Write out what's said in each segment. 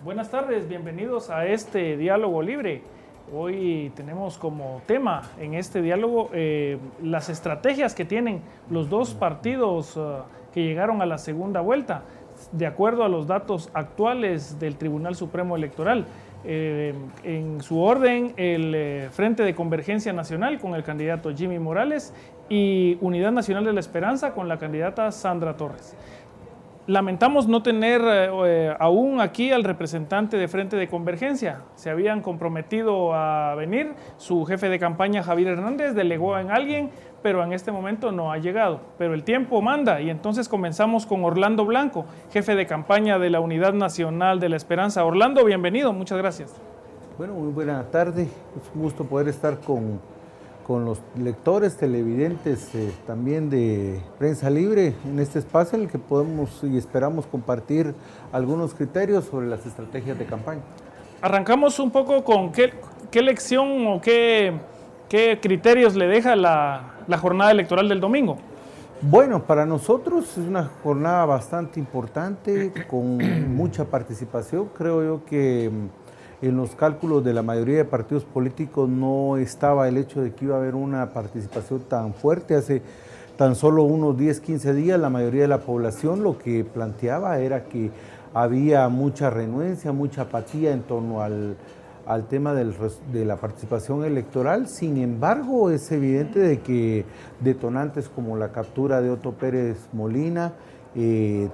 Buenas tardes, bienvenidos a este diálogo libre. Hoy tenemos como tema en este diálogo las estrategias que tienen los dos partidos que llegaron a la segunda vuelta, de acuerdo a los datos actuales del Tribunal Supremo Electoral. En su orden, el Frente de Convergencia Nacional con el candidato Jimmy Morales y Unidad Nacional de la Esperanza con la candidata Sandra Torres. Lamentamos no tener aún aquí al representante de Frente de Convergencia. Se habían comprometido a venir. Su jefe de campaña, Javier Hernández, delegó en alguien, pero en este momento no ha llegado. Pero el tiempo manda y entonces comenzamos con Orlando Blanco, jefe de campaña de la Unidad Nacional de la Esperanza. Orlando, bienvenido. Muchas gracias. Bueno, muy buena tarde. Es un gusto poder estar con los lectores, televidentes, también de Prensa Libre, en este espacio en el que podemos y esperamos compartir algunos criterios sobre las estrategias de campaña. Arrancamos un poco con qué lección o qué criterios le deja la jornada electoral del domingo. Bueno, para nosotros es una jornada bastante importante, con mucha participación. Creo yo que en los cálculos de la mayoría de partidos políticos no estaba el hecho de que iba a haber una participación tan fuerte. Hace tan solo unos 10, 15 días la mayoría de la población lo que planteaba era que había mucha renuencia, mucha apatía en torno al tema de la participación electoral. Sin embargo, es evidente de que detonantes como la captura de Otto Pérez Molina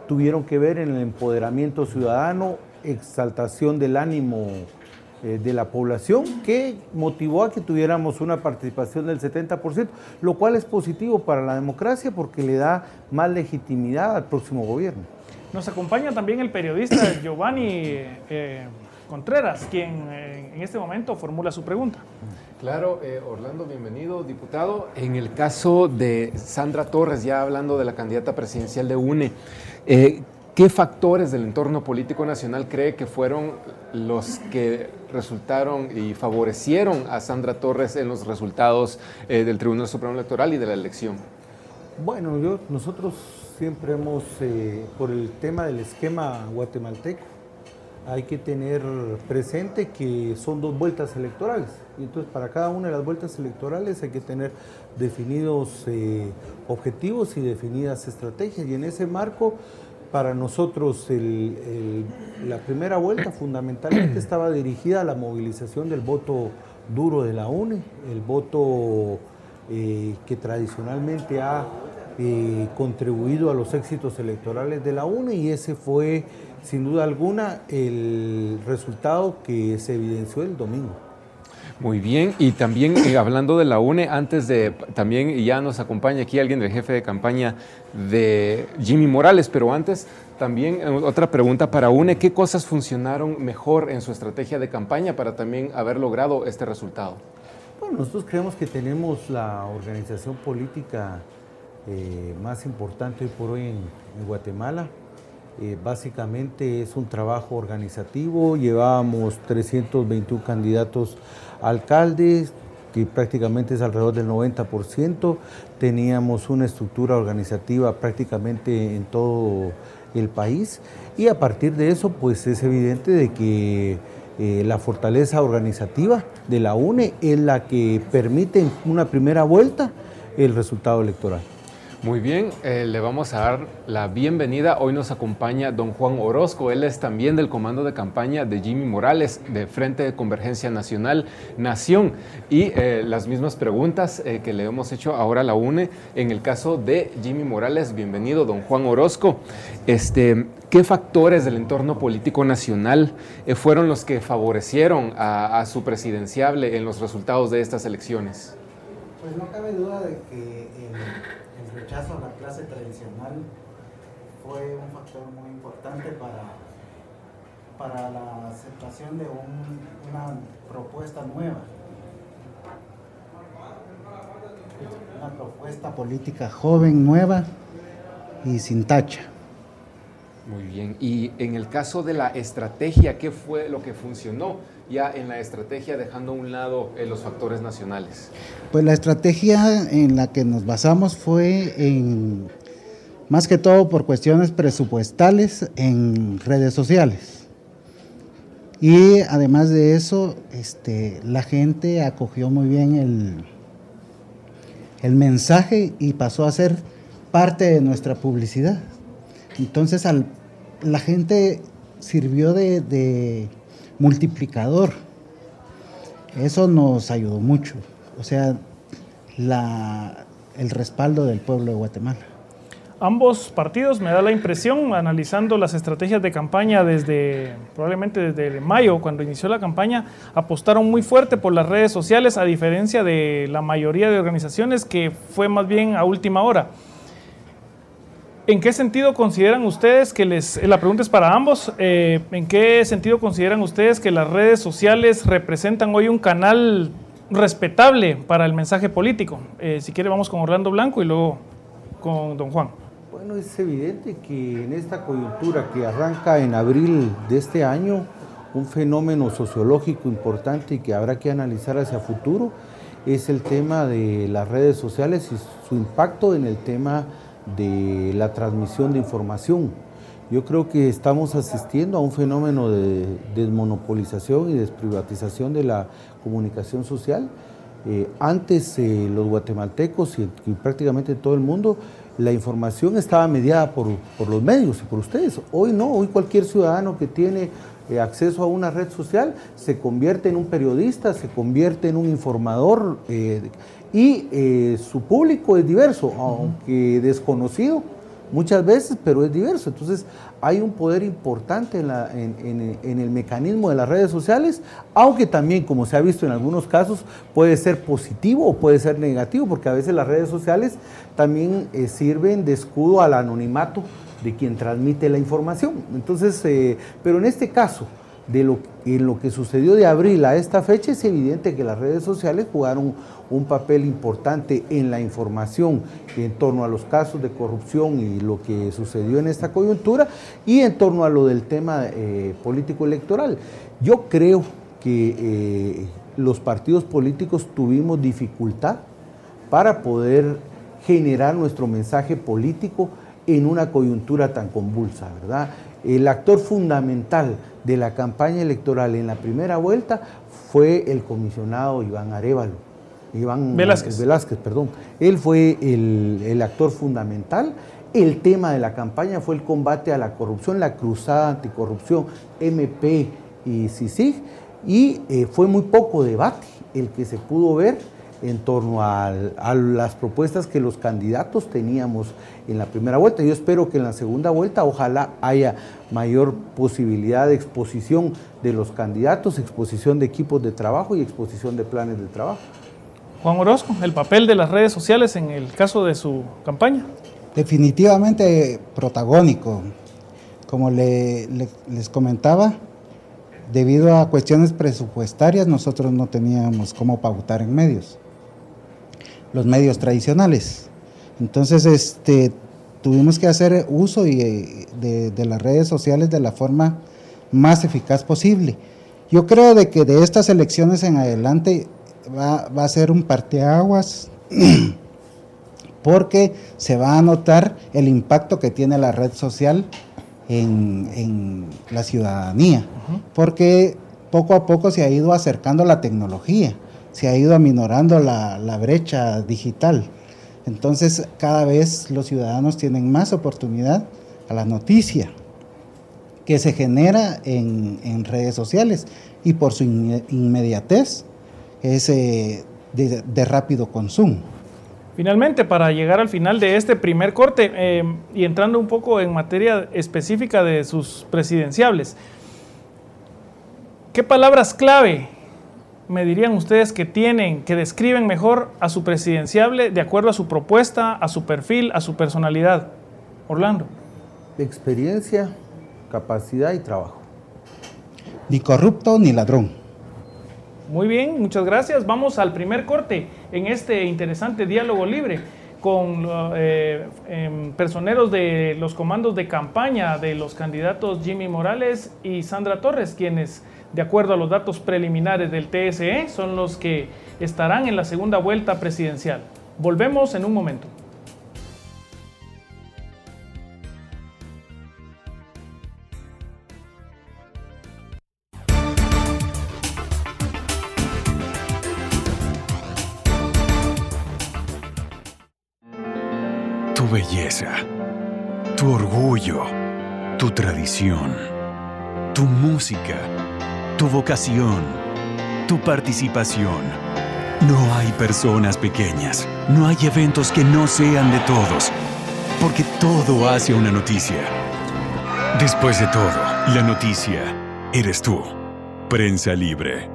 tuvieron que ver en el empoderamiento ciudadano, exaltación del ánimo de la población, que motivó a que tuviéramos una participación del 70%, lo cual es positivo para la democracia porque le da más legitimidad al próximo gobierno. Nos acompaña también el periodista Giovanni Contreras, quien en este momento formula su pregunta. Claro, Orlando, bienvenido, diputado. En el caso de Sandra Torres, ya hablando de la candidata presidencial de UNE, ¿qué factores del entorno político nacional cree que fueron los que resultaron y favorecieron a Sandra Torres en los resultados del Tribunal Supremo Electoral y de la elección? Bueno, nosotros siempre hemos, por el tema del esquema guatemalteco, hay que tener presente que son dos vueltas electorales. Y entonces para cada una de las vueltas electorales hay que tener definidos objetivos y definidas estrategias. Y en ese marco, para nosotros la primera vuelta fundamentalmente estaba dirigida a la movilización del voto duro de la UNE, el voto que tradicionalmente ha contribuido a los éxitos electorales de la UNE, y ese fue sin duda alguna el resultado que se evidenció el domingo. Muy bien, y también hablando de la UNE, también ya nos acompaña aquí alguien del jefe de campaña de Jimmy Morales, pero antes también otra pregunta para UNE: ¿qué cosas funcionaron mejor en su estrategia de campaña para también haber logrado este resultado? Bueno, nosotros creemos que tenemos la organización política más importante hoy por hoy en Guatemala. Básicamente es un trabajo organizativo. Llevábamos 321 candidatos a alcaldes, que prácticamente es alrededor del 90%. Teníamos una estructura organizativa prácticamente en todo el país, y a partir de eso pues es evidente de que la fortaleza organizativa de la UNE es la que permite en una primera vuelta el resultado electoral. Muy bien, le vamos a dar la bienvenida. Hoy nos acompaña don Juan Orozco. Él es también del comando de campaña de Jimmy Morales, de Frente de Convergencia Nacional, Nación. Y las mismas preguntas que le hemos hecho ahora a la UNE. En el caso de Jimmy Morales, bienvenido, don Juan Orozco. ¿Qué factores del entorno político nacional fueron los que favorecieron a su presidenciable en los resultados de estas elecciones? Pues no cabe duda de que el rechazo a la clase tradicional fue un factor muy importante para la aceptación de una propuesta nueva, una propuesta política joven, nueva y sin tacha. Muy bien, y en el caso de la estrategia, ¿qué fue lo que funcionó ya en la estrategia, dejando a un lado los factores nacionales? Pues la estrategia en la que nos basamos fue más que todo por cuestiones presupuestales en redes sociales. Y además de eso, la gente acogió muy bien el mensaje y pasó a ser parte de nuestra publicidad. Entonces la gente sirvió de multiplicador. Eso nos ayudó mucho. O sea, el respaldo del pueblo de Guatemala. Ambos partidos, me da la impresión, analizando las estrategias de campaña probablemente desde mayo, cuando inició la campaña, apostaron muy fuerte por las redes sociales, a diferencia de la mayoría de organizaciones que fue más bien a última hora. ¿En qué sentido consideran ustedes la pregunta es para ambos, ¿en qué sentido consideran ustedes que las redes sociales representan hoy un canal respetable para el mensaje político? Si quiere vamos con Orlando Blanco y luego con don Juan. Bueno, es evidente que en esta coyuntura que arranca en abril de este año, un fenómeno sociológico importante y que habrá que analizar hacia futuro es el tema de las redes sociales y su impacto en el tema de la transmisión de información. Yo creo que estamos asistiendo a un fenómeno de desmonopolización y desprivatización de la comunicación social. Antes los guatemaltecos y prácticamente todo el mundo, la información estaba mediada por los medios y por ustedes. Hoy no, hoy cualquier ciudadano que tiene acceso a una red social se convierte en un periodista, se convierte en un informador y su público es diverso, aunque desconocido muchas veces, pero es diverso. Entonces hay un poder importante en el mecanismo de las redes sociales, aunque también, como se ha visto en algunos casos, puede ser positivo o puede ser negativo, porque a veces las redes sociales también sirven de escudo al anonimato de quien transmite la información. Entonces, pero en este caso, en lo que sucedió de abril a esta fecha, es evidente que las redes sociales jugaron un papel importante en la información en torno a los casos de corrupción y lo que sucedió en esta coyuntura y en torno a lo del tema político electoral. Yo creo que los partidos políticos tuvimos dificultad para poder generar nuestro mensaje político en una coyuntura tan convulsa, ¿verdad? El actor fundamental de la campaña electoral en la primera vuelta fue el comisionado Iván Velázquez, perdón. Él fue el actor fundamental. El tema de la campaña fue el combate a la corrupción, la cruzada anticorrupción MP y CICIG, y fue muy poco debate el que se pudo ver en torno a las propuestas que los candidatos teníamos en la primera vuelta. Yo espero que en la segunda vuelta ojalá haya mayor posibilidad de exposición de los candidatos, exposición de equipos de trabajo y exposición de planes de trabajo. Juan Orozco, el papel de las redes sociales en el caso de su campaña. Definitivamente protagónico. Como les comentaba, debido a cuestiones presupuestarias, nosotros no teníamos cómo pautar en medios, los medios tradicionales. Entonces, tuvimos que hacer uso de las redes sociales de la forma más eficaz posible. Yo creo de que de estas elecciones en adelante va a ser un parteaguas porque se va a notar el impacto que tiene la red social en la ciudadanía, porque poco a poco se ha ido acercando la tecnología, se ha ido aminorando la brecha digital. Entonces, cada vez los ciudadanos tienen más oportunidad a la noticia que se genera en redes sociales y por su inmediatez es de rápido consumo. Finalmente, para llegar al final de este primer corte y entrando un poco en materia específica de sus presidenciables, ¿qué palabras clave me dirían ustedes que describen mejor a su presidenciable de acuerdo a su propuesta, a su perfil, a su personalidad? Orlando. Experiencia, capacidad y trabajo. Ni corrupto ni ladrón. Muy bien, muchas gracias. Vamos al primer corte en este interesante diálogo libre con personeros de los comandos de campaña de los candidatos Jimmy Morales y Sandra Torres, quienes, de acuerdo a los datos preliminares del TSE, son los que estarán en la segunda vuelta presidencial. Volvemos en un momento. tu belleza, tu orgullo, tu tradición, tu música, tu vocación, tu participación. No hay personas pequeñas, no hay eventos que no sean de todos, porque todo hace una noticia. Después de todo, la noticia eres tú. Prensa Libre.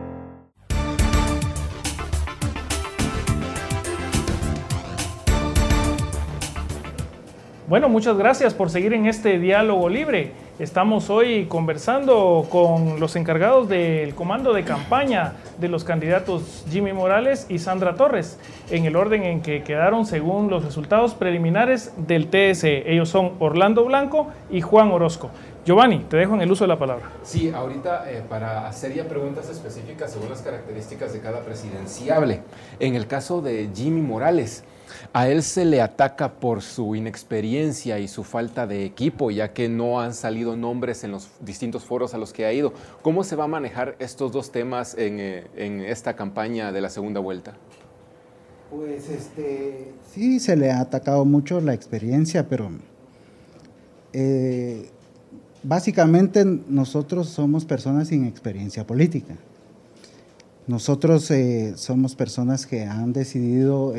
Bueno, muchas gracias por seguir en este diálogo libre. Estamos hoy conversando con los encargados del comando de campaña de los candidatos Jimmy Morales y Sandra Torres, en el orden en que quedaron según los resultados preliminares del TSE. Ellos son Orlando Blanco y Juan Orozco. Giovanni, te dejo en el uso de la palabra. Sí, ahorita para hacer ya preguntas específicas según las características de cada presidenciable. En el caso de Jimmy Morales, a él se le ataca por su inexperiencia y su falta de equipo, ya que no han salido nombres en los distintos foros a los que ha ido. ¿Cómo se va a manejar estos dos temas en esta campaña de la segunda vuelta? Pues sí, se le ha atacado mucho la experiencia, pero básicamente nosotros somos personas sin experiencia política. Nosotros somos personas que han decidido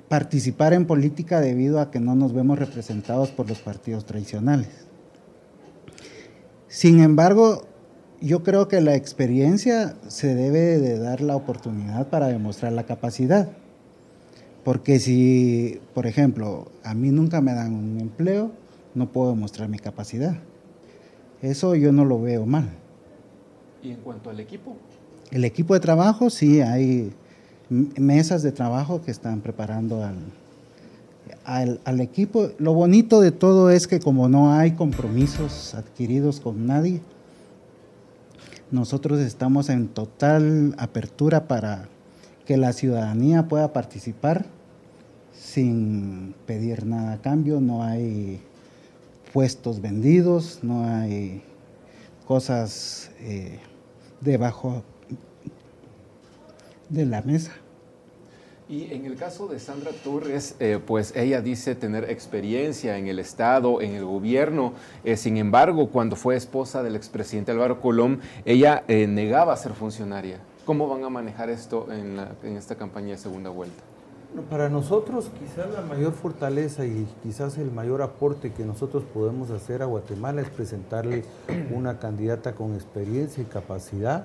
participar en política debido a que no nos vemos representados por los partidos tradicionales. Sin embargo, yo creo que la experiencia se debe de dar la oportunidad para demostrar la capacidad. Porque si, por ejemplo, a mí nunca me dan un empleo, no puedo demostrar mi capacidad. Eso yo no lo veo mal. ¿Y en cuanto al equipo? El equipo de trabajo, sí, hay mesas de trabajo que están preparando al equipo. Lo bonito de todo es que como no hay compromisos adquiridos con nadie, nosotros estamos en total apertura para que la ciudadanía pueda participar sin pedir nada a cambio. No hay puestos vendidos, no hay cosas debajo de la mesa. Y en el caso de Sandra Torres, pues ella dice tener experiencia en el Estado, en el gobierno. Sin embargo, cuando fue esposa del expresidente Álvaro Colom, ella negaba ser funcionaria. ¿Cómo van a manejar esto en esta campaña de segunda vuelta? Bueno, para nosotros quizás la mayor fortaleza y quizás el mayor aporte que nosotros podemos hacer a Guatemala es presentarle una candidata con experiencia y capacidad,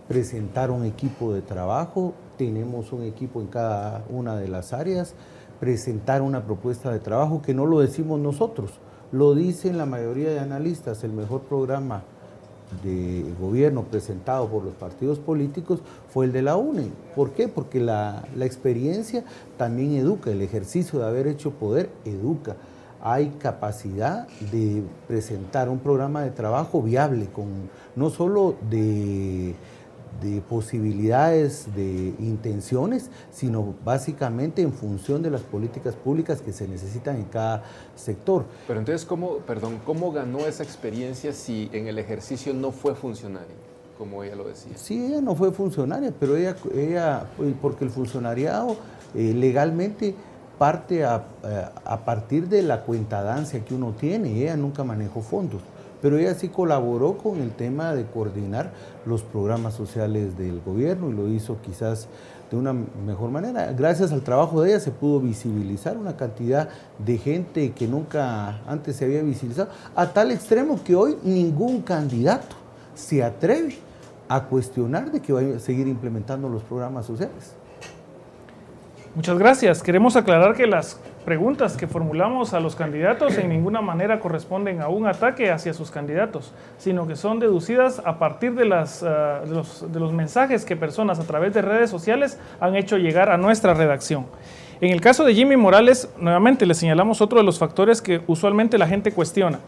presentar un equipo de trabajo, tenemos un equipo en cada una de las áreas, presentar una propuesta de trabajo que no lo decimos nosotros, lo dicen la mayoría de analistas. El mejor programa de gobierno presentado por los partidos políticos fue el de la UNE. ¿Por qué? Porque la experiencia también educa, el ejercicio de haber hecho poder educa. Hay capacidad de presentar un programa de trabajo viable, con no solo de posibilidades, de intenciones, sino básicamente en función de las políticas públicas que se necesitan en cada sector. Pero entonces, ¿cómo ganó esa experiencia si en el ejercicio no fue funcionaria, como ella lo decía? Sí, ella no fue funcionaria, pero ella porque el funcionariado legalmente parte a partir de la cuentadancia que uno tiene. Ella nunca manejó fondos, pero ella sí colaboró con el tema de coordinar los programas sociales del gobierno y lo hizo quizás de una mejor manera. Gracias al trabajo de ella se pudo visibilizar una cantidad de gente que nunca antes se había visibilizado, a tal extremo que hoy ningún candidato se atreve a cuestionar de que vaya a seguir implementando los programas sociales. Muchas gracias. Queremos aclarar que las preguntas que formulamos a los candidatos en ninguna manera corresponden a un ataque hacia sus candidatos, sino que son deducidas a partir de los mensajes que personas a través de redes sociales han hecho llegar a nuestra redacción. En el caso de Jimmy Morales, nuevamente le señalamos otro de los factores que usualmente la gente cuestiona,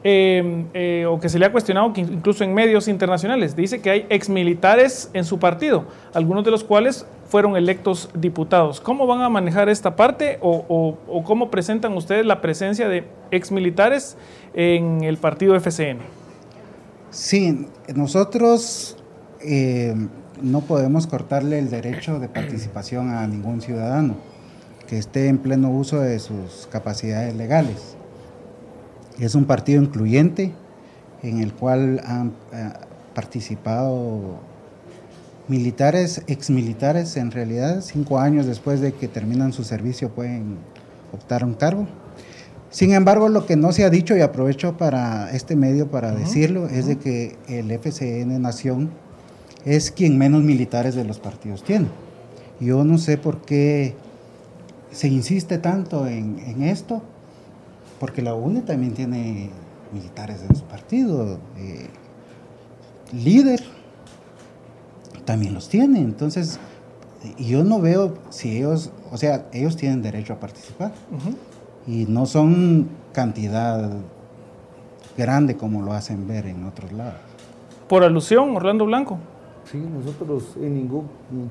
o que se le ha cuestionado incluso en medios internacionales. Dice que hay exmilitares en su partido, algunos de los cuales fueron electos diputados. ¿Cómo van a manejar esta parte o cómo presentan ustedes la presencia de exmilitares en el partido FCN? Sí, nosotros no podemos cortarle el derecho de participación a ningún ciudadano. que esté en pleno uso de sus capacidades legales. Es un partido incluyente en el cual han participado militares, exmilitares, en realidad 5 años después de que terminan su servicio pueden optar a un cargo. Sin embargo, lo que no se ha dicho, y aprovecho para este medio para decirlo, es de que el FCN Nación es quien menos militares de los partidos tiene. Yo no sé por qué se insiste tanto en esto, porque la UNE también tiene militares en su partido, líder también los tiene. Entonces yo no veo si ellos, o sea, ellos tienen derecho a participar y no son cantidad grande como lo hacen ver en otros lados. Por alusión, Orlando Blanco. Sí, nosotros en ningún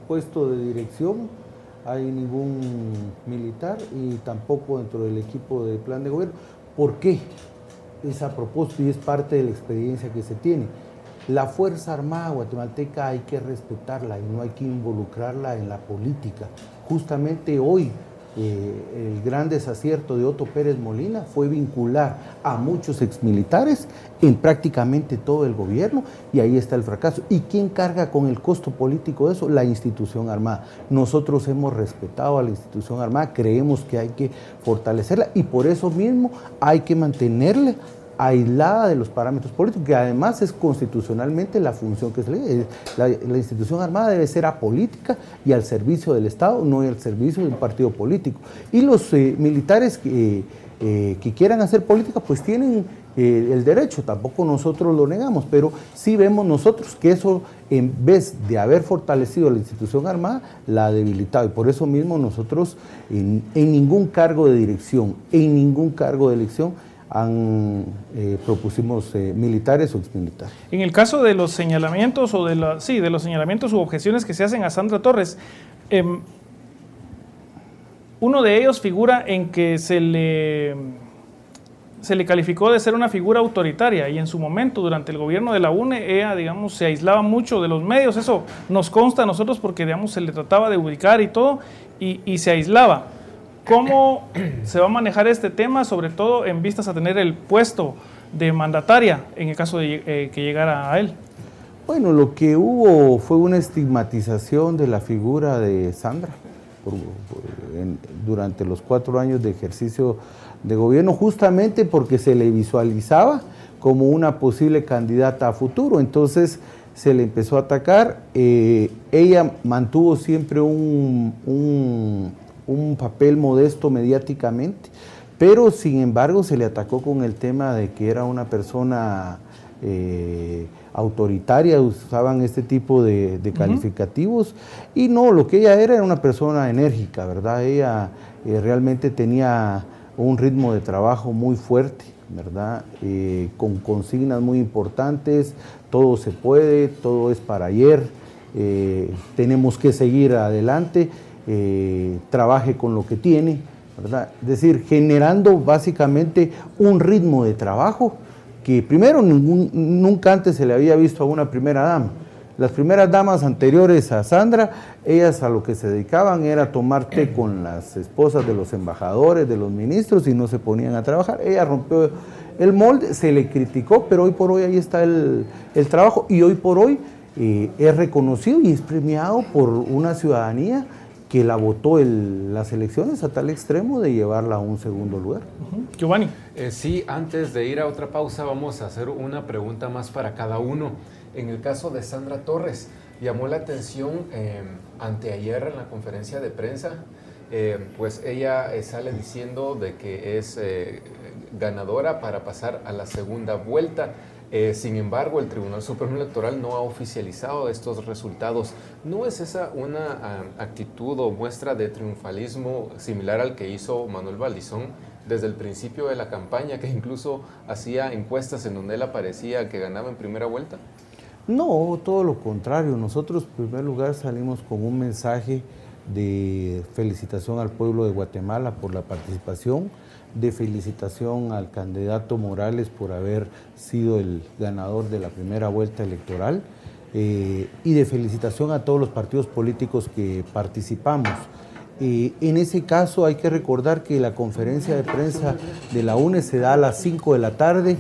puesto de dirección hay ningún militar y tampoco dentro del equipo de plan de gobierno. ¿Por qué? Es a propósito y es parte de la experiencia que se tiene. La Fuerza Armada guatemalteca hay que respetarla y no hay que involucrarla en la política. Justamente hoy el gran desacierto de Otto Pérez Molina fue vincular a muchos exmilitares en prácticamente todo el gobierno y ahí está el fracaso. ¿Y quién carga con el costo político de eso? La institución armada. Nosotros hemos respetado a la institución armada, creemos que hay que fortalecerla y por eso mismo hay que mantenerla aislada de los parámetros políticos, que además es constitucionalmente la función que se le da. La institución armada debe ser apolítica y al servicio del Estado, no al servicio de un partido político. Y los militares que quieran hacer política, pues tienen el derecho, tampoco nosotros lo negamos, pero sí vemos nosotros que eso, en vez de haber fortalecido la institución armada, la ha debilitado. Y por eso mismo nosotros en ningún cargo de dirección, en ningún cargo de elección, propusimos militares o exmilitares. En el caso de los señalamientos o de los señalamientos u objeciones que se hacen a Sandra Torres, uno de ellos figura en que se le calificó de ser una figura autoritaria y en su momento durante el gobierno de la UNE ella, digamos, se aislaba mucho de los medios. Eso nos consta a nosotros porque, digamos, se le trataba de ubicar y todo y se aislaba. ¿Cómo se va a manejar este tema, sobre todo en vistas a tener el puesto de mandataria en el caso de que llegara a él? Bueno, lo que hubo fue una estigmatización de la figura de Sandra durante los 4 años de ejercicio de gobierno, justamente porque se le visualizaba como una posible candidata a futuro. Entonces se le empezó a atacar. Ella mantuvo siempre un papel modesto mediáticamente, pero sin embargo se le atacó con el tema de que era una persona autoritaria, usaban este tipo de calificativos, y no, lo que ella era una persona enérgica, ¿verdad? Ella realmente tenía un ritmo de trabajo muy fuerte, ¿verdad? Con consignas muy importantes, todo se puede, todo es para ayer, tenemos que seguir adelante, trabaje con lo que tiene, ¿verdad? Es decir, generando básicamente un ritmo de trabajo que primero nunca antes se le había visto a una primera dama. Las primeras damas anteriores a Sandra, ellas a lo que se dedicaban era tomar té con las esposas de los embajadores, de los ministros, y no se ponían a trabajar. Ella rompió el molde, se le criticó, pero hoy por hoy ahí está el trabajo, y hoy por hoy es reconocido y es premiado por una ciudadanía que la votó las elecciones a tal extremo de llevarla a un segundo lugar. Giovanni. Sí, antes de ir a otra pausa vamos a hacer una pregunta más para cada uno. En el caso de Sandra Torres, llamó la atención anteayer en la conferencia de prensa, pues ella sale diciendo de que es ganadora para pasar a la segunda vuelta. Sin embargo, el Tribunal Supremo Electoral no ha oficializado estos resultados. ¿No es esa una actitud o muestra de triunfalismo similar al que hizo Manuel Valdizón desde el principio de la campaña, que incluso hacía encuestas en donde él aparecía que ganaba en primera vuelta? No, todo lo contrario. Nosotros, en primer lugar, salimos con un mensaje de felicitación al pueblo de Guatemala por la participación, de felicitación al candidato Morales por haber sido el ganador de la primera vuelta electoral, y de felicitación a todos los partidos políticos que participamos. En ese caso hay que recordar que la conferencia de prensa de la UNE se da a las 5 de la tarde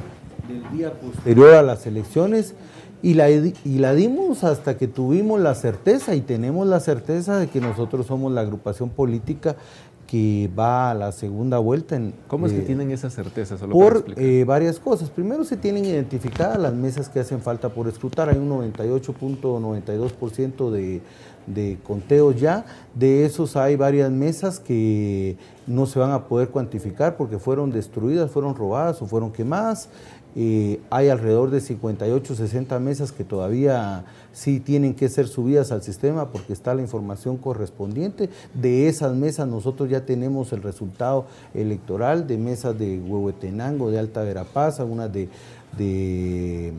del día posterior a las elecciones y la dimos hasta que tuvimos la certeza y tenemos la certeza de que nosotros somos la agrupación política que va a la segunda vuelta. ¿Cómo es que tienen esa certeza? Solo por varias cosas. Primero, se tienen identificadas las mesas que hacen falta por escrutar. Hay un 98.92% de conteos ya. De esos hay varias mesas que no se van a poder cuantificar porque fueron destruidas, fueron robadas o fueron quemadas. Hay alrededor de 58, 60 mesas que todavía sí tienen que ser subidas al sistema porque está la información correspondiente. De esas mesas nosotros ya tenemos el resultado electoral de mesas de Huehuetenango, de Alta Verapaz, unas de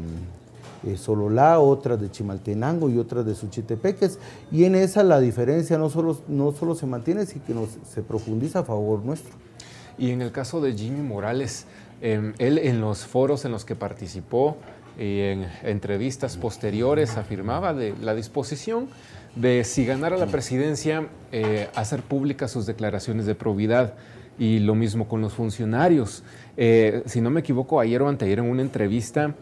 Sololá, otras de Chimaltenango y otras de Suchitepeques, y en esa la diferencia no solo se mantiene, sino que se profundiza a favor nuestro. Y en el caso de Jimmy Morales, él en los foros en los que participó y en entrevistas posteriores afirmaba de la disposición de, si ganara la presidencia, hacer públicas sus declaraciones de probidad, y lo mismo con los funcionarios. Si no me equivoco, ayer o anteayer en una entrevista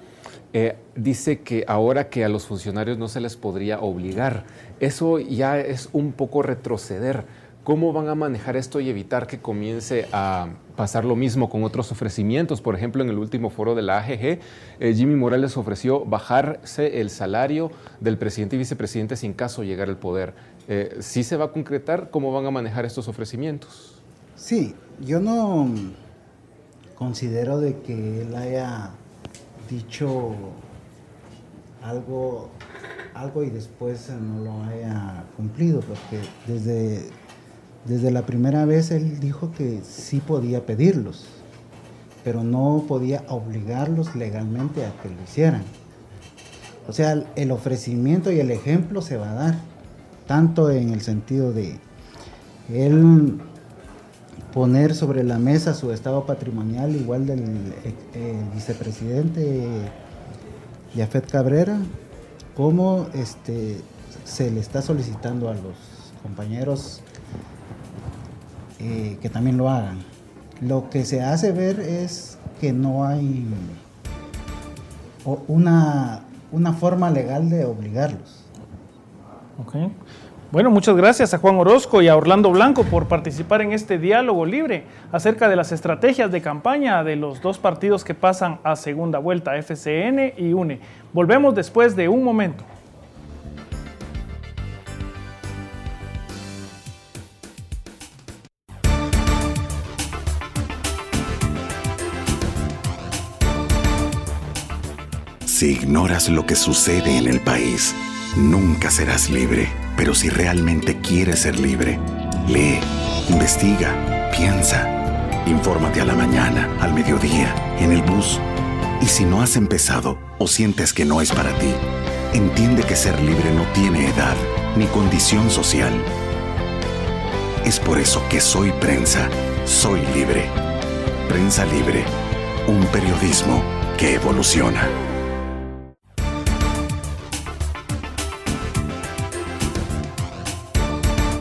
dice que ahora que a los funcionarios no se les podría obligar, eso ya es un poco retroceder. ¿Cómo van a manejar esto y evitar que comience a pasar lo mismo con otros ofrecimientos? Por ejemplo, en el último foro de la AGG, Jimmy Morales ofreció bajarse el salario del presidente y vicepresidente sin caso llegar al poder. ¿Sí se va a concretar? ¿Cómo van a manejar estos ofrecimientos? Sí, yo no considero de que él haya dicho algo y después no lo haya cumplido, porque desde la primera vez él dijo que sí podía pedirlos, pero no podía obligarlos legalmente a que lo hicieran. O sea, el ofrecimiento y el ejemplo se va a dar, tanto en el sentido de él poner sobre la mesa su estado patrimonial, igual del vicepresidente Yafet Cabrera, como se le está solicitando a los compañeros que también lo hagan. Lo que se hace ver es que no hay una forma legal de obligarlos. Okay. Bueno, muchas gracias a Juan Orozco y a Orlando Blanco por participar en este diálogo libre acerca de las estrategias de campaña de los dos partidos que pasan a segunda vuelta, FCN y UNE. Volvemos después de un momento. Si ignoras lo que sucede en el país, nunca serás libre. Pero si realmente quieres ser libre, lee, investiga, piensa. Infórmate a la mañana, al mediodía, en el bus. Y si no has empezado o sientes que no es para ti, entiende que ser libre no tiene edad ni condición social. Es por eso que Soy Prensa, soy libre. Prensa Libre, un periodismo que evoluciona.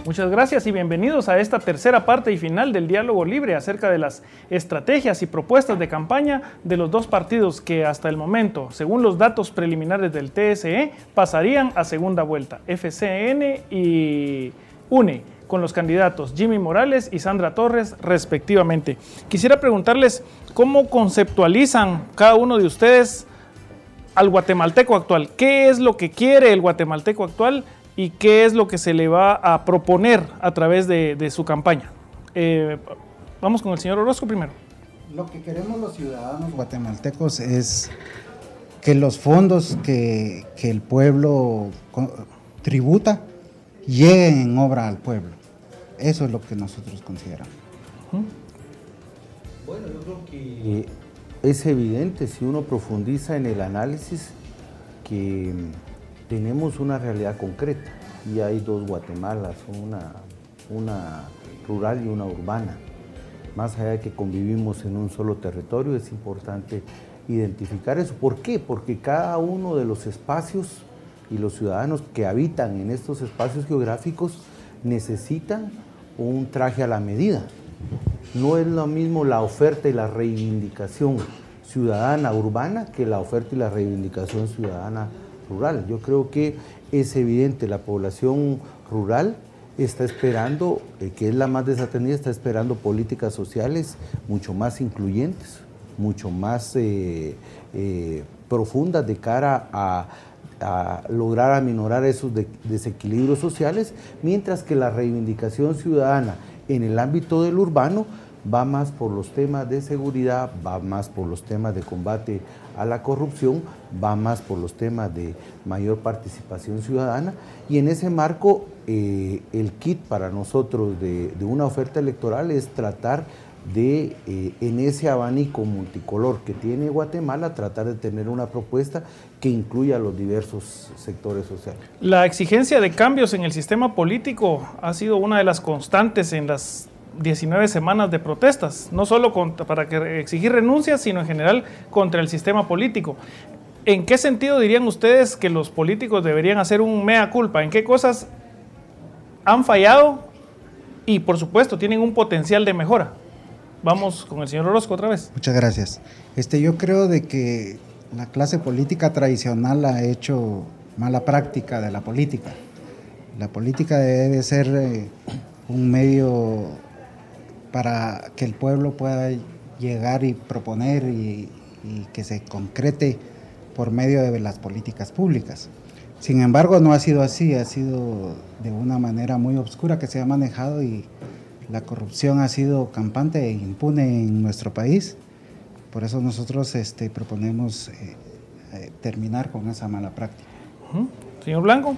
Muchas gracias y bienvenidos a esta tercera parte y final del diálogo libre acerca de las estrategias y propuestas de campaña de los dos partidos que hasta el momento, según los datos preliminares del TSE, pasarían a segunda vuelta, FCN y UNE, con los candidatos Jimmy Morales y Sandra Torres respectivamente. Quisiera preguntarles cómo conceptualizan cada uno de ustedes al guatemalteco actual. ¿Qué es lo que quiere el guatemalteco actual y qué es lo que se le va a proponer a través de su campaña? Vamos con el señor Orozco primero. Lo que queremos los ciudadanos guatemaltecos es que los fondos que el pueblo tributa lleguen en obra al pueblo. Eso es lo que nosotros consideramos. Bueno, yo creo que es evidente si uno profundiza en el análisis que tenemos una realidad concreta y hay dos Guatemalas, una rural y una urbana. Más allá de que convivimos en un solo territorio, es importante identificar eso. ¿Por qué? Porque cada uno de los espacios y los ciudadanos que habitan en estos espacios geográficos necesitan un traje a la medida. No es lo mismo la oferta y la reivindicación ciudadana urbana que la oferta y la reivindicación ciudadana rural. Yo creo que es evidente, la población rural está esperando, que es la más desatendida, está esperando políticas sociales mucho más incluyentes, mucho más profundas de cara a lograr aminorar esos desequilibrios sociales, mientras que la reivindicación ciudadana en el ámbito del urbano va más por los temas de seguridad, va más por los temas de combate a la corrupción, va más por los temas de mayor participación ciudadana, y en ese marco el kit para nosotros de una oferta electoral es tratar de, en ese abanico multicolor que tiene Guatemala, tratar de tener una propuesta que incluya a los diversos sectores sociales. La exigencia de cambios en el sistema político ha sido una de las constantes en las 19 semanas de protestas, no solo para exigir renuncias, sino en general contra el sistema político. ¿En qué sentido dirían ustedes que los políticos deberían hacer un mea culpa? ¿En qué cosas han fallado y, por supuesto, tienen un potencial de mejora? Vamos con el señor Orozco otra vez. Muchas gracias. Yo creo de que la clase política tradicional ha hecho mala práctica de la política. La política debe ser un medio para que el pueblo pueda llegar y proponer y que se concrete por medio de las políticas públicas. Sin embargo, no ha sido así, ha sido de una manera muy oscura que se ha manejado, y la corrupción ha sido campante e impune en nuestro país. Por eso nosotros proponemos terminar con esa mala práctica. Señor Blanco.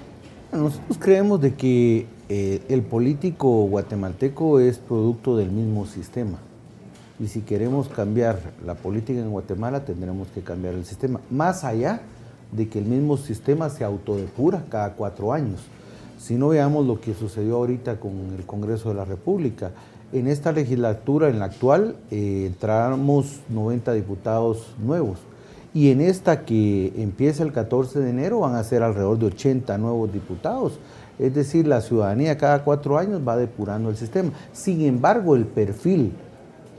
Nosotros creemos de que el político guatemalteco es producto del mismo sistema. Y si queremos cambiar la política en Guatemala, tendremos que cambiar el sistema. Más allá de que el mismo sistema se autodepura cada 4 años. Si no, veamos lo que sucedió ahorita con el Congreso de la República. En esta legislatura, en la actual, entramos 90 diputados nuevos. Y en esta que empieza el 14 de enero van a ser alrededor de 80 nuevos diputados. Es decir, la ciudadanía cada 4 años va depurando el sistema. Sin embargo, el perfil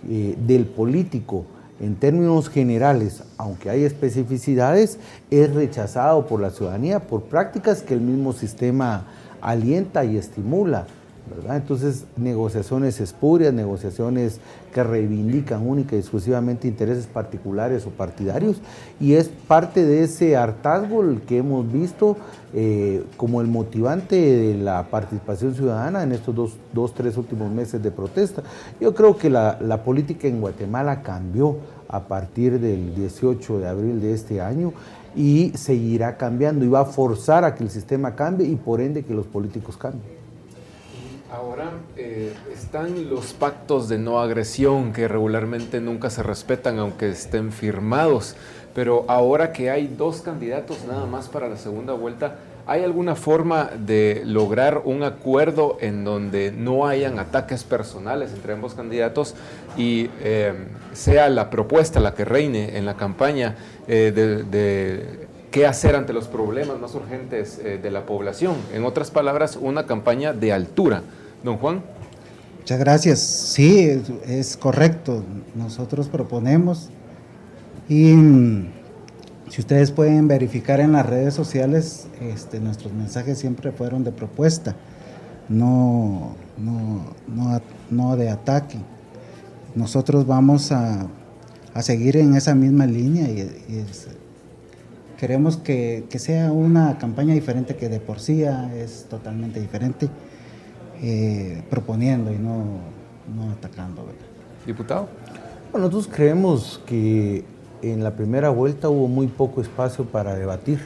del político en términos generales, aunque hay especificidades, es rechazado por la ciudadanía por prácticas que el mismo sistema alienta y estimula, ¿verdad? Entonces, negociaciones espurias, negociaciones que reivindican única y exclusivamente intereses particulares o partidarios, y es parte de ese hartazgo el que hemos visto como el motivante de la participación ciudadana en estos 3 últimos meses de protesta. Yo creo que la política en Guatemala cambió a partir del 18 de abril de este año, y seguirá cambiando, y va a forzar a que el sistema cambie y por ende que los políticos cambien. Ahora están los pactos de no agresión que regularmente nunca se respetan aunque estén firmados, pero ahora que hay 2 candidatos nada más para la segunda vuelta, ¿hay alguna forma de lograr un acuerdo en donde no hayan ataques personales entre ambos candidatos y sea la propuesta la que reine en la campaña de qué hacer ante los problemas más urgentes de la población? En otras palabras, una campaña de altura. Don Juan. Muchas gracias. Sí, es correcto. Nosotros proponemos, y si ustedes pueden verificar en las redes sociales, nuestros mensajes siempre fueron de propuesta, no de ataque. Nosotros vamos a seguir en esa misma línea y queremos que sea una campaña diferente, que de por sí es totalmente diferente, proponiendo y no atacando, ¿verdad? Diputado. Bueno, nosotros creemos que en la primera vuelta hubo muy poco espacio para debatir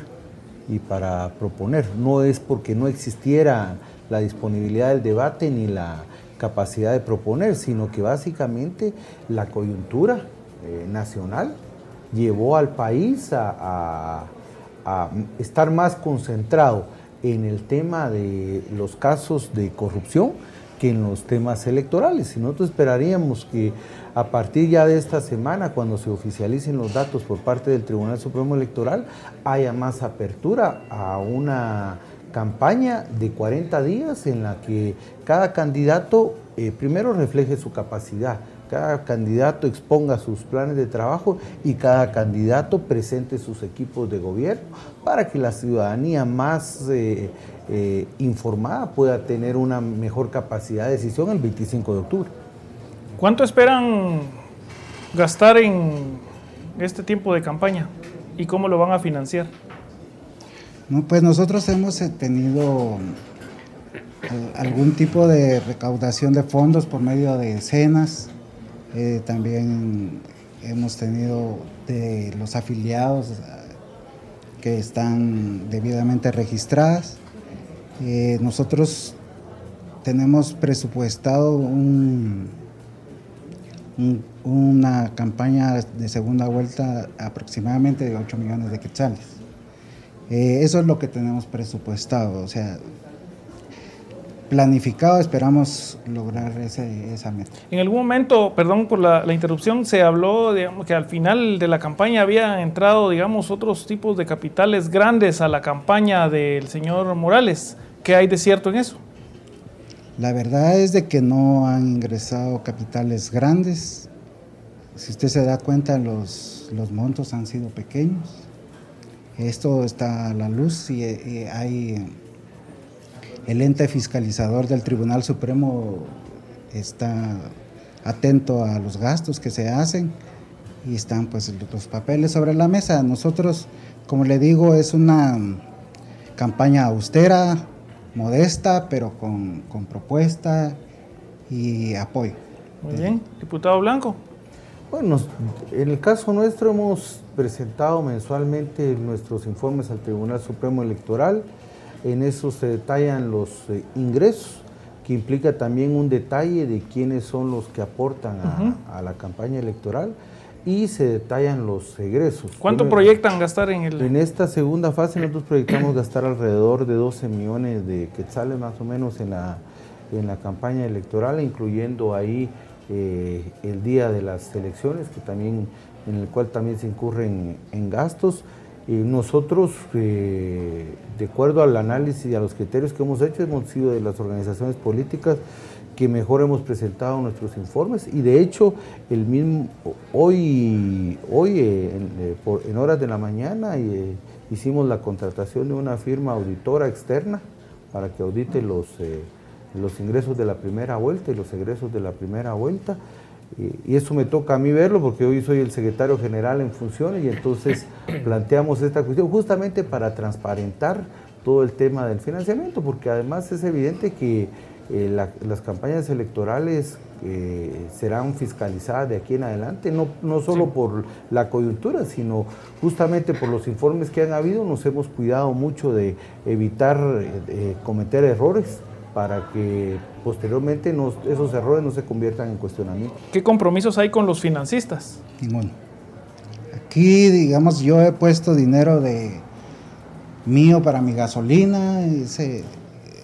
y para proponer. No es porque no existiera la disponibilidad del debate ni la capacidad de proponer, sino que básicamente la coyuntura nacional llevó al país a estar más concentrado en el tema de los casos de corrupción que en los temas electorales. Y nosotros esperaríamos que a partir ya de esta semana, cuando se oficialicen los datos por parte del Tribunal Supremo Electoral, haya más apertura a una campaña de 40 días en la que cada candidato primero refleje su capacidad. Cada candidato exponga sus planes de trabajo y cada candidato presente sus equipos de gobierno para que la ciudadanía más informada pueda tener una mejor capacidad de decisión el 25 de octubre. ¿Cuánto esperan gastar en este tiempo de campaña y cómo lo van a financiar? No, pues nosotros hemos tenido algún tipo de recaudación de fondos por medio de cenas. También hemos tenido de los afiliados que están debidamente registradas. Nosotros tenemos presupuestado una campaña de segunda vuelta aproximadamente de 8 millones de quetzales. Eso es lo que tenemos presupuestado, o sea, planificado, esperamos lograr esa meta. En algún momento, perdón por la interrupción, se habló, digamos, que al final de la campaña habían entrado, digamos, otros tipos de capitales grandes a la campaña del señor Morales. ¿Qué hay de cierto en eso? La verdad es de que no han ingresado capitales grandes. Si usted se da cuenta, los montos han sido pequeños. Esto está a la luz y hay el ente fiscalizador del Tribunal Supremo está atento a los gastos que se hacen y están pues los papeles sobre la mesa. Nosotros, como le digo, es una campaña austera, modesta, pero con propuesta y apoyo. Muy bien, diputado Blanco. Bueno, en el caso nuestro hemos presentado mensualmente nuestros informes al Tribunal Supremo Electoral. En eso se detallan los ingresos, que implica también un detalle de quiénes son los que aportan a la campaña electoral, y se detallan los egresos. ¿Cuánto proyectan gastar en el...? En esta segunda fase nosotros proyectamos gastar alrededor de 12 millones de quetzales más o menos en la campaña electoral, incluyendo ahí el día de las elecciones, en el cual también se incurren en gastos. Nosotros, de acuerdo al análisis y a los criterios que hemos hecho, hemos sido de las organizaciones políticas que mejor hemos presentado nuestros informes, y de hecho hoy en horas de la mañana hicimos la contratación de una firma auditora externa para que audite los ingresos de la primera vuelta y los egresos de la primera vuelta. Y eso me toca a mí verlo porque hoy soy el secretario general en funciones, y entonces planteamos esta cuestión justamente para transparentar todo el tema del financiamiento, porque además es evidente que las campañas electorales serán fiscalizadas de aquí en adelante, no solo por la coyuntura, sino justamente por los informes que han habido. Nos hemos cuidado mucho de evitar cometer errores, para que posteriormente esos errores no se conviertan en cuestionamiento. ¿Qué compromisos hay con los financistas? Ninguno. Aquí, digamos, yo he puesto dinero mío para mi gasolina,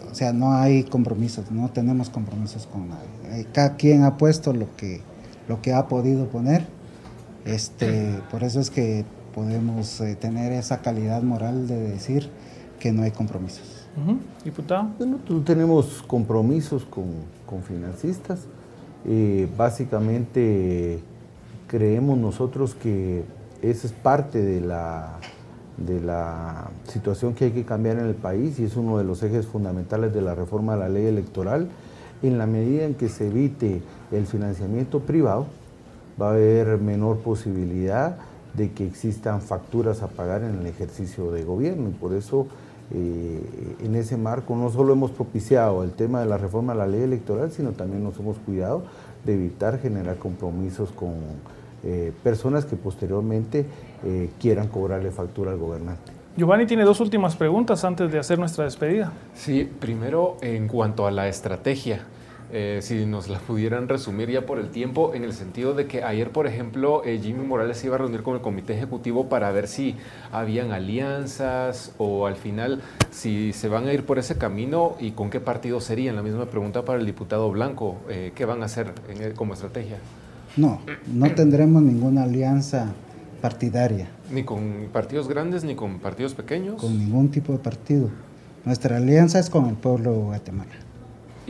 o sea, no hay compromisos, no tenemos compromisos con nadie. Cada quien ha puesto lo que ha podido poner, por eso es que podemos tener esa calidad moral de decir que no hay compromisos. Diputado. Nosotros tenemos compromisos con financistas. Básicamente creemos nosotros que esa es parte de la situación que hay que cambiar en el país, y es uno de los ejes fundamentales de la reforma de la ley electoral. En la medida en que se evite el financiamiento privado, va a haber menor posibilidad de que existan facturas a pagar en el ejercicio de gobierno, y por eso en ese marco no solo hemos propiciado el tema de la reforma de la ley electoral, sino también nos hemos cuidado de evitar generar compromisos con personas que posteriormente quieran cobrarle factura al gobernante. Giovanni tiene dos últimas preguntas antes de hacer nuestra despedida. Sí, primero en cuanto a la estrategia, si nos la pudieran resumir ya por el tiempo, en el sentido de que ayer, por ejemplo, Jimmy Morales se iba a reunir con el comité ejecutivo para ver si habían alianzas o al final si se van a ir por ese camino y con qué partido serían. La misma pregunta para el diputado Blanco, ¿qué van a hacer como estrategia? No tendremos ninguna alianza partidaria. ¿Ni con partidos grandes ni con partidos pequeños? Con ningún tipo de partido. Nuestra alianza es con el pueblo de Guatemala.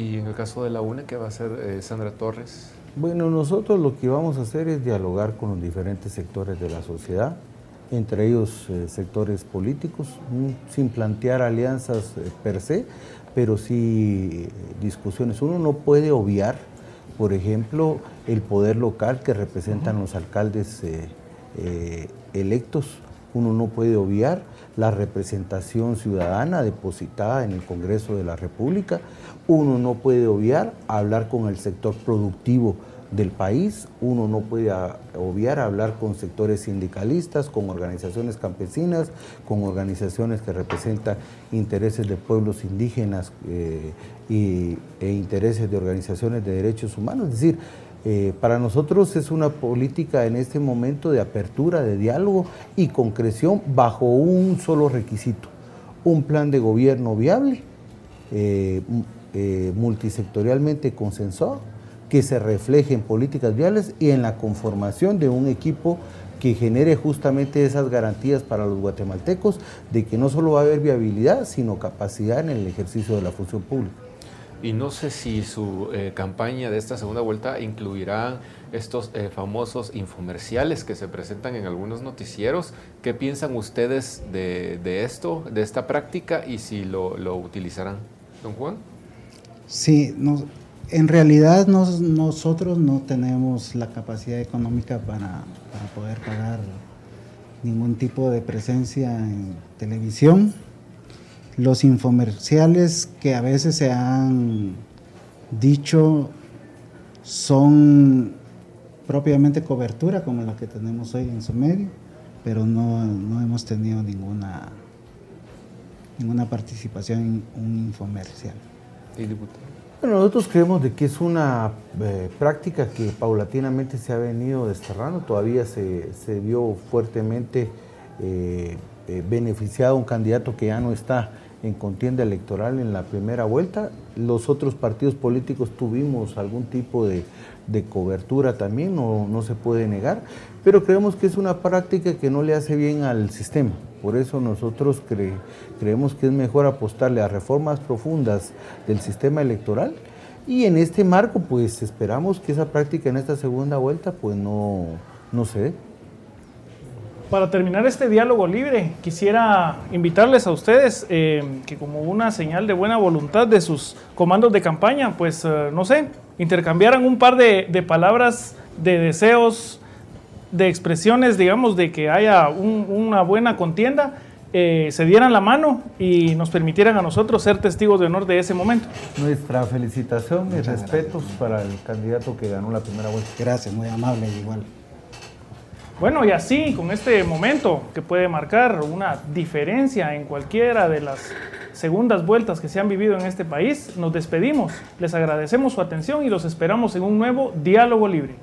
Y en el caso de la UNE, ¿qué va a hacer Sandra Torres? Bueno, nosotros lo que vamos a hacer es dialogar con los diferentes sectores de la sociedad, entre ellos sectores políticos, sin plantear alianzas per se, pero sí discusiones. Uno no puede obviar, por ejemplo, el poder local que representan los alcaldes electos. Uno no puede obviar la representación ciudadana depositada en el Congreso de la República. Uno no puede obviar hablar con el sector productivo del país. Uno no puede obviar hablar con sectores sindicalistas, con organizaciones campesinas, con organizaciones que representan intereses de pueblos indígenas e intereses de organizaciones de derechos humanos. Es decir, para nosotros es una política en este momento de apertura, de diálogo y concreción bajo un solo requisito: un plan de gobierno viable, multisectorialmente consensuado, que se refleje en políticas viales y en la conformación de un equipo que genere justamente esas garantías para los guatemaltecos de que no solo va a haber viabilidad, sino capacidad en el ejercicio de la función pública. Y no sé si su campaña de esta segunda vuelta incluirá estos famosos infomerciales que se presentan en algunos noticieros. ¿Qué piensan ustedes de esto, de esta práctica, y si lo utilizarán? ¿Don Juan? Sí, en realidad nosotros no tenemos la capacidad económica para poder pagar ningún tipo de presencia en televisión. Los infomerciales que a veces se han dicho son propiamente cobertura como la que tenemos hoy en su medio, pero no hemos tenido ninguna participación en un infomercial. ¿Y diputado? Bueno, nosotros creemos de que es una práctica que paulatinamente se ha venido desterrando. Todavía se vio fuertemente beneficiado un candidato que ya no está en contienda electoral en la primera vuelta. Los otros partidos políticos tuvimos algún tipo de cobertura también, no se puede negar, pero creemos que es una práctica que no le hace bien al sistema. Por eso nosotros creemos que es mejor apostarle a reformas profundas del sistema electoral, y en este marco pues esperamos que esa práctica en esta segunda vuelta pues no se dé. Para terminar este diálogo libre, quisiera invitarles a ustedes que, como una señal de buena voluntad de sus comandos de campaña, pues no sé, intercambiaran un par de palabras, de deseos, de expresiones, digamos, de que haya una buena contienda, se dieran la mano y nos permitieran a nosotros ser testigos de honor de ese momento. Nuestra felicitación y respetos para el candidato que ganó la primera vuelta. Gracias, muy amable, igual. Bueno, y así, con este momento que puede marcar una diferencia en cualquiera de las segundas vueltas que se han vivido en este país, nos despedimos. Les agradecemos su atención y los esperamos en un nuevo Diálogo Libre.